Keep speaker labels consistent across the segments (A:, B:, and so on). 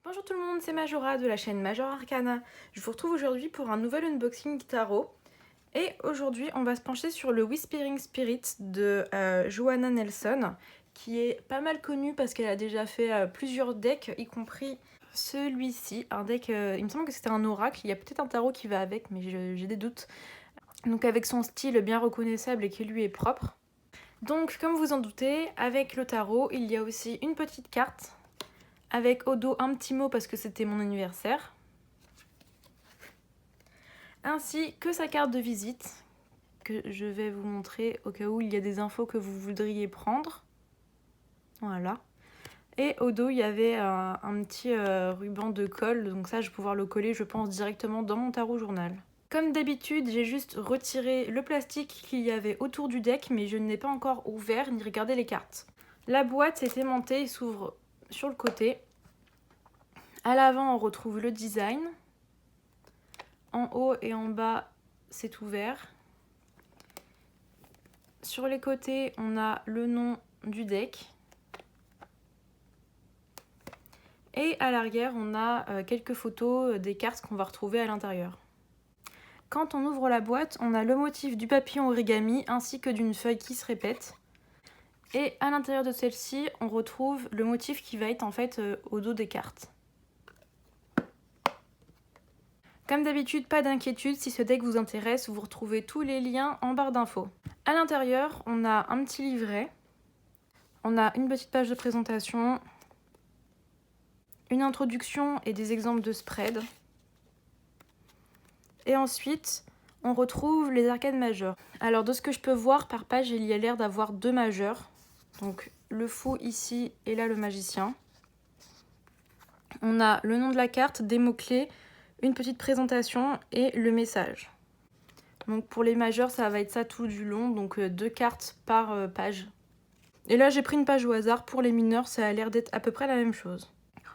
A: Bonjour tout le monde, c'est Majora de la chaîne Major Arcana. Je vous retrouve aujourd'hui pour un nouvel unboxing tarot. Et aujourd'hui, on va se pencher sur le Whispering Spirit de Johanna Nelson, qui est pas mal connue parce qu'elle a déjà fait plusieurs decks, y compris celui-ci. Un deck, il me semble que c'était un oracle, il y a peut-être un tarot qui va avec, mais j'ai des doutes. Donc avec son style bien reconnaissable et qui lui est propre. Donc comme vous en doutez, avec le tarot, il y a aussi une petite carte avec au dos un petit mot parce que c'était mon anniversaire, ainsi que sa carte de visite que je vais vous montrer au cas où il y a des infos que vous voudriez prendre. Voilà. Et au dos, il y avait un petit ruban de colle, donc ça, je vais pouvoir le coller, je pense, directement dans mon tarot journal. Comme d'habitude, j'ai juste retiré le plastique qu'il y avait autour du deck, mais je ne l'ai pas encore ouvert ni regardé les cartes. La boîte est aimantée et s'ouvre sur le côté. À l'avant, on retrouve le design. En haut et en bas, c'est ouvert. Sur les côtés, on a le nom du deck. Et à l'arrière, on a quelques photos des cartes qu'on va retrouver à l'intérieur. Quand on ouvre la boîte, on a le motif du papillon origami ainsi que d'une feuille qui se répète. Et à l'intérieur de celle-ci, on retrouve le motif qui va être en fait au dos des cartes. Comme d'habitude, pas d'inquiétude, si ce deck vous intéresse, vous retrouvez tous les liens en barre d'infos. À l'intérieur, on a un petit livret, on a une petite page de présentation, une introduction et des exemples de spread. Et ensuite, on retrouve les arcades majeures. Alors de ce que je peux voir par page, il y a l'air d'avoir deux majeurs. Donc le fou ici et là le magicien. On a le nom de la carte, des mots-clés, une petite présentation et le message. Donc pour les majeurs, ça va être ça tout du long, donc deux cartes par page. Et là j'ai pris une page au hasard. Pour les mineurs, ça a l'air d'être à peu près la même chose.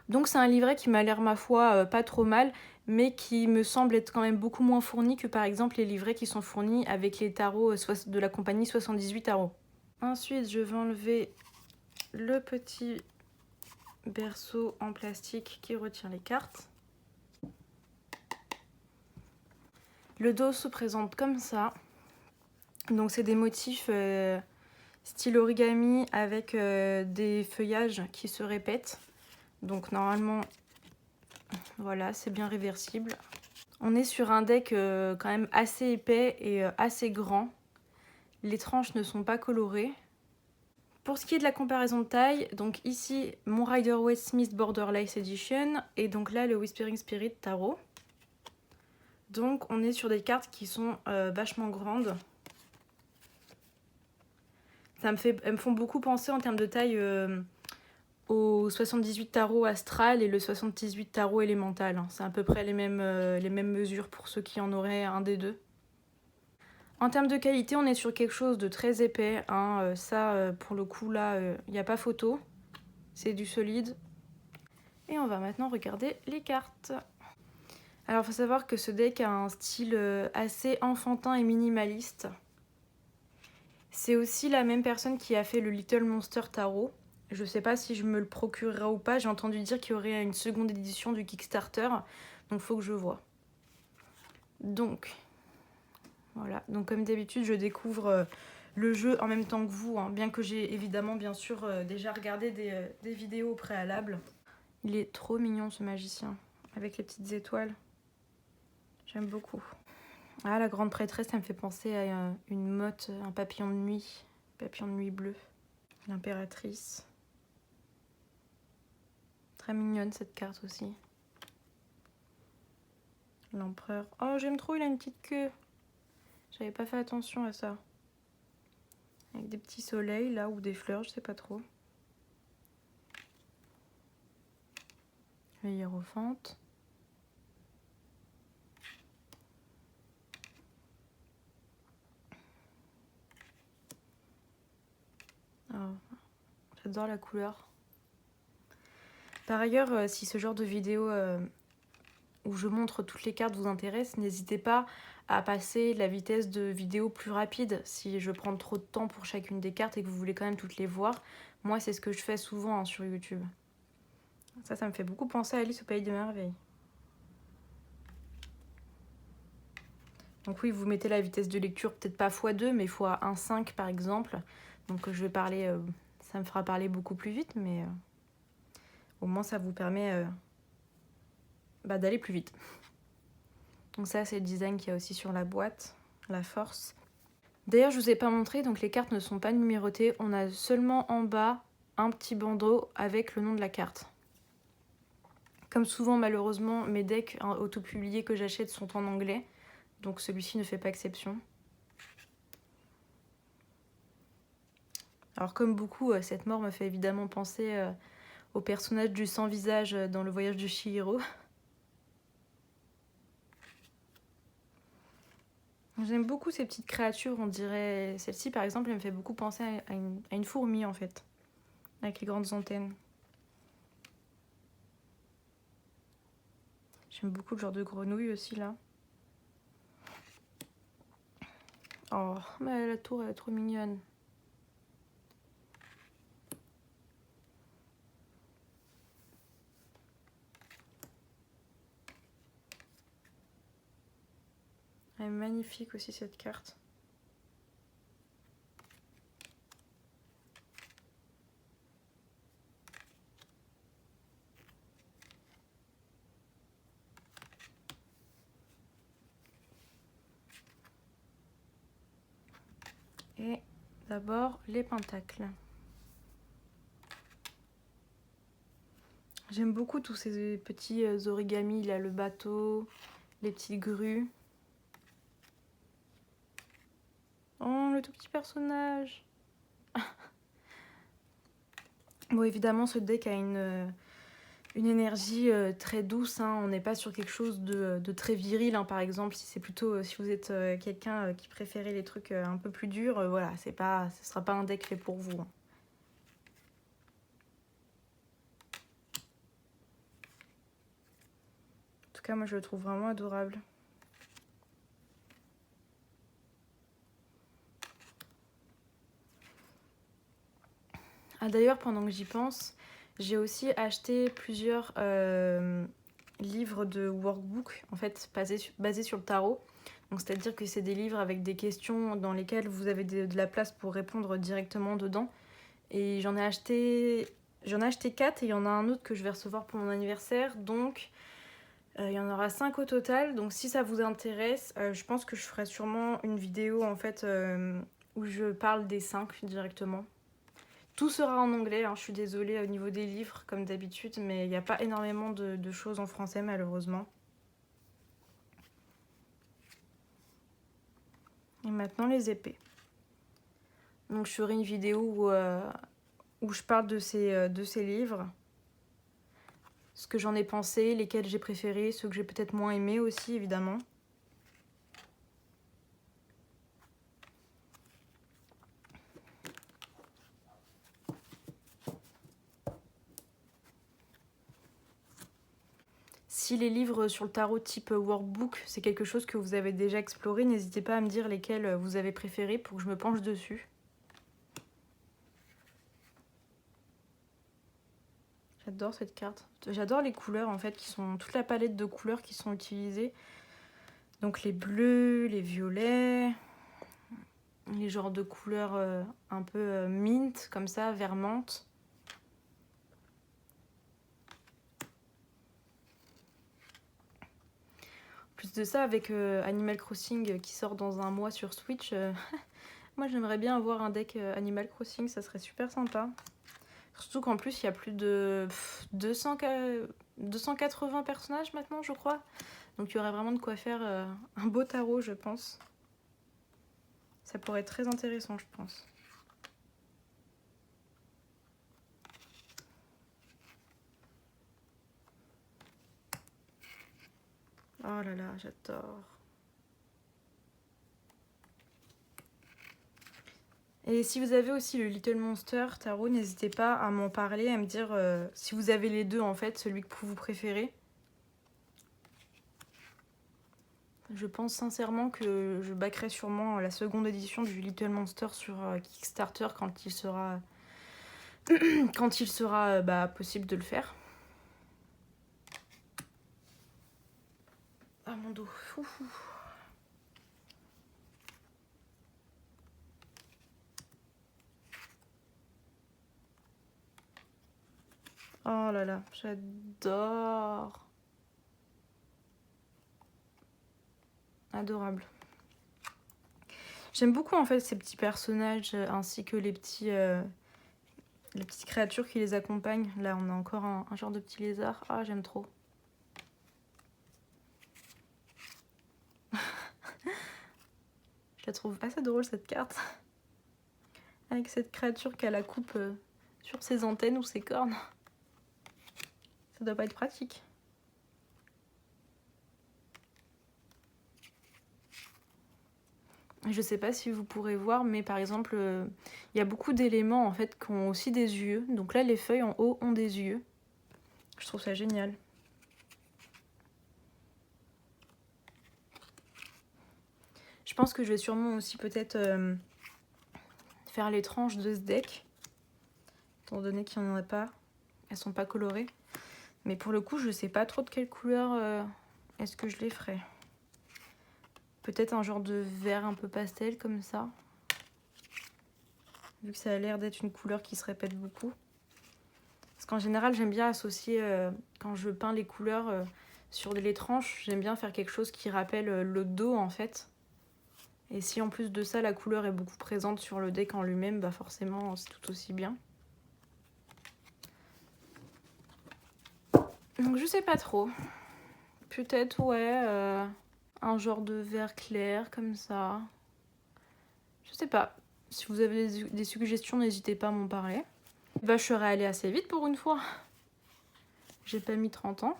A: Donc c'est un livret qui m'a l'air, ma foi, pas trop mal, mais qui me semble être quand même beaucoup moins fourni que par exemple les livrets qui sont fournis avec les tarots de la compagnie 78 Tarot. Ensuite, je vais enlever le petit berceau en plastique qui retient les cartes. Le dos se présente comme ça. Donc c'est des motifs style origami avec des feuillages qui se répètent. Donc normalement, voilà, c'est bien réversible. On est sur un deck quand même assez épais et assez grand. Les tranches ne sont pas colorées. Pour ce qui est de la comparaison de taille, donc ici mon Rider-Waite Smith Border Lace Edition et donc là le Whispering Spirit Tarot. Donc on est sur des cartes qui sont vachement grandes. Elles me font beaucoup penser en termes de taille au 78 tarot astral et le 78 tarot élémental. C'est à peu près les mêmes mesures pour ceux qui en auraient un des deux. En termes de qualité, on est sur quelque chose de très épais. Hein. Ça, pour le coup, là, il n'y a pas photo. C'est du solide. Et on va maintenant regarder les cartes. Alors, il faut savoir que ce deck a un style assez enfantin et minimaliste. C'est aussi la même personne qui a fait le Little Monster Tarot. Je sais pas si je me le procurerai ou pas. J'ai entendu dire qu'il y aurait une seconde édition du Kickstarter. Donc, il faut que je vois. Donc, voilà. Donc, comme d'habitude, je découvre le jeu en même temps que vous. Hein, bien que j'ai évidemment, bien sûr, déjà regardé des vidéos au préalable. Il est trop mignon, ce magicien. Avec les petites étoiles. J'aime beaucoup. Ah, la grande prêtresse, ça me fait penser à une motte, un papillon de nuit bleu. L'impératrice. Très mignonne cette carte aussi. L'empereur. Oh, j'aime trop, il a une petite queue. J'avais pas fait attention à ça. Avec des petits soleils là, ou des fleurs, je sais pas trop. Le hiérophante. Oh, j'adore la couleur. Par ailleurs, si ce genre de vidéo où je montre toutes les cartes vous intéresse, n'hésitez pas à passer la vitesse de vidéo plus rapide si je prends trop de temps pour chacune des cartes et que vous voulez quand même toutes les voir. Moi, c'est ce que je fais souvent hein, sur YouTube. Ça me fait beaucoup penser à Alice au Pays des Merveilles. Donc oui, vous mettez la vitesse de lecture peut-être pas x2, mais x1,5 par exemple. Donc je vais parler, ça me fera parler beaucoup plus vite, mais au moins ça vous permet d'aller plus vite. Donc ça, c'est le design qu'il y a aussi sur la boîte, la force. D'ailleurs, je vous ai pas montré, donc les cartes ne sont pas numérotées. On a seulement en bas un petit bandeau avec le nom de la carte. Comme souvent, malheureusement, mes decks auto-publiés que j'achète sont en anglais. Donc celui-ci ne fait pas exception. Alors comme beaucoup, cette mort me fait évidemment penser au personnage du sans-visage dans le voyage de Chihiro. J'aime beaucoup ces petites créatures, on dirait... Celle-ci par exemple, elle me fait beaucoup penser à une fourmi en fait, avec les grandes antennes. J'aime beaucoup le genre de grenouille aussi là. Oh, mais la tour elle est trop mignonne. Elle est magnifique aussi cette carte. Et d'abord les pentacles. J'aime beaucoup tous ces petits origamis, là, le bateau, les petites grues. Oh, le tout petit personnage. Bon, évidemment, ce deck a une énergie très douce. Hein. On n'est pas sur quelque chose de très viril, hein, par exemple. Si c'est plutôt, si vous êtes quelqu'un qui préférait les trucs un peu plus durs, voilà, ce sera pas un deck fait pour vous. Hein. En tout cas, moi, je le trouve vraiment adorable. Ah, d'ailleurs, pendant que j'y pense, j'ai aussi acheté plusieurs livres de workbook, en fait, basés sur le tarot. Donc, c'est-à-dire que c'est des livres avec des questions dans lesquelles vous avez de la place pour répondre directement dedans. Et j'en ai acheté 4 et il y en a un autre que je vais recevoir pour mon anniversaire. Donc, il y en aura 5 au total. Donc, si ça vous intéresse, je pense que je ferai sûrement une vidéo, en fait, où je parle des 5 directement. Tout sera en anglais, hein, je suis désolée au niveau des livres, comme d'habitude, mais il n'y a pas énormément de choses en français, malheureusement. Et maintenant, les épées. Donc, je ferai une vidéo où je parle de ces livres. Ce que j'en ai pensé, lesquels j'ai préférés, ceux que j'ai peut-être moins aimés aussi, évidemment. Si les livres sur le tarot type workbook, c'est quelque chose que vous avez déjà exploré, n'hésitez pas à me dire lesquels vous avez préférés pour que je me penche dessus. J'adore cette carte. J'adore les couleurs en fait, toute la palette de couleurs qui sont utilisées. Donc les bleus, les violets, les genres de couleurs un peu mint, comme ça, vert menthe. Plus de ça, avec Animal Crossing qui sort dans un mois sur Switch, moi j'aimerais bien avoir un deck Animal Crossing, ça serait super sympa. Surtout qu'en plus il y a plus de 280 personnages maintenant, je crois. Donc il y aurait vraiment de quoi faire un beau tarot, je pense. Ça pourrait être très intéressant, je pense. Oh là là, j'adore. Et si vous avez aussi le Little Monster Tarot, n'hésitez pas à m'en parler, à me dire si vous avez les deux en fait, celui que vous préférez. Je pense sincèrement que je backerai sûrement la seconde édition du Little Monster sur Kickstarter quand il sera possible de le faire. Ah mon dos. Ouh. Oh là là, j'adore. Adorable. J'aime beaucoup en fait ces petits personnages ainsi que les petites créatures qui les accompagnent. Là on a encore un genre de petit lézard. Ah j'aime trop. Je la trouve assez drôle cette carte. Avec cette créature qui a la coupe sur ses antennes ou ses cornes. Ça doit pas être pratique. Je sais pas si vous pourrez voir, mais par exemple, il y a beaucoup d'éléments en fait qui ont aussi des yeux. Donc là, les feuilles en haut ont des yeux. Je trouve ça génial. Je pense que je vais sûrement aussi peut-être faire les tranches de ce deck. Étant donné qu'il n'y en a pas. Elles sont pas colorées. Mais pour le coup, je sais pas trop de quelle couleur est-ce que je les ferai. Peut-être un genre de vert un peu pastel comme ça. Vu que ça a l'air d'être une couleur qui se répète beaucoup. Parce qu'en général, j'aime bien associer, quand je peins les couleurs sur les tranches, j'aime bien faire quelque chose qui rappelle le dos en fait. Et si en plus de ça, la couleur est beaucoup présente sur le deck en lui-même, bah forcément, c'est tout aussi bien. Donc je sais pas trop. Peut-être, ouais, un genre de vert clair comme ça. Je sais pas. Si vous avez des suggestions, n'hésitez pas à m'en parler. Bah, je serais allée assez vite pour une fois. J'ai pas mis 30 ans.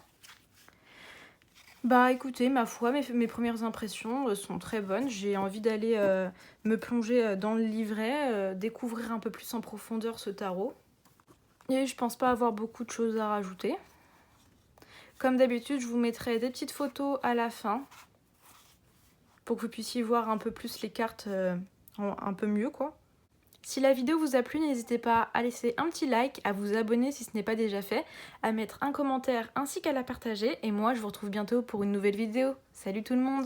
A: Bah écoutez, ma foi, mes premières impressions sont très bonnes. J'ai envie d'aller me plonger dans le livret, découvrir un peu plus en profondeur ce tarot. Et je pense pas avoir beaucoup de choses à rajouter. Comme d'habitude, je vous mettrai des petites photos à la fin pour que vous puissiez voir un peu plus les cartes un peu mieux, quoi. Si la vidéo vous a plu, n'hésitez pas à laisser un petit like, à vous abonner si ce n'est pas déjà fait, à mettre un commentaire ainsi qu'à la partager. Et moi, je vous retrouve bientôt pour une nouvelle vidéo. Salut tout le monde!